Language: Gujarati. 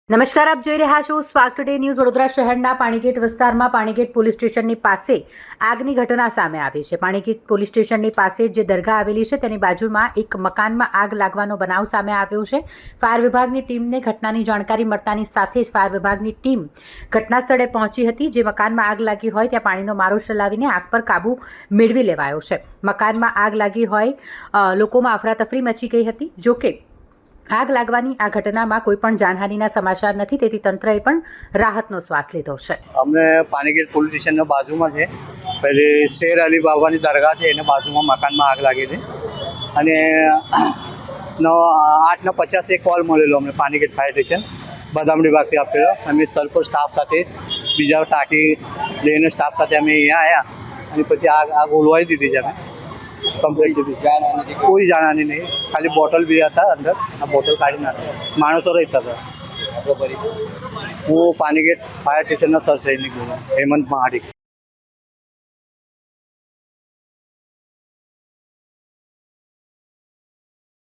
નમસ્કાર, આપ જોઈ રહ્યા છો સ્પાર્ક ટુડે ન્યૂઝ. વડોદરા શહેરના પાણીગેટ વિસ્તારમાં પાણીગેટ પોલીસ સ્ટેશનની પાસે આગની ઘટના સામે આવી છે. પાણીગેટ પોલીસ સ્ટેશનની પાસે જે દરગાહ આવેલી છે તેની બાજુમાં એક મકાનમાં આગ લાગવાનો બનાવ સામે આવ્યો છે. ફાયર વિભાગની ટીમને ઘટનાની જાણકારી મળતાની સાથે જ ફાયર વિભાગની ટીમ ઘટના સ્થળે પહોંચી હતી. જે મકાનમાં આગ લાગી હોય ત્યાં પાણીનો મારો ચલાવીને આગ પર કાબૂ મેળવી લેવાયો છે. મકાનમાં આગ લાગી હોય લોકોમાં અફરાતફરી મચી ગઈ હતી. જોકે આગ લાગવાની આ ઘટનામાં કોઈ પણ જાનહાનિના સમાચાર નથી, તેથી તંત્રએ પણ રાહતનો શ્વાસ લીધો છે. અમને પાણીગેટ પોલીસ સ્ટેશનના બાજુમાં છે, પેલી શેર અલી બાબાની દરગાહ છે, એના બાજુમાં મકાનમાં આગ લાગી છે અને 8:50 કોલ મળેલો અમને પાણીગેટ ફાયર સ્ટેશન બદામડી બાગથી આપેલો. અમે સ્થળ પર સ્ટાફ સાથે બીજા ટાંકી લઈને સ્ટાફ સાથે અમે અહીંયા આવ્યા અને પછી આગ ઓલવાઈ દીધી છે. અમે કમ્પ્લીટ દીધી, કોઈ જાણવાની નહીં, ખાલી બોટલ બી હતા અંદર. આ બોટલ કાઢી નાખી, માણસો રહેતા હતા. હું પાણીગેટ ફાયર સ્ટેશનના સર સૈનિક હેમંત મહાડિક.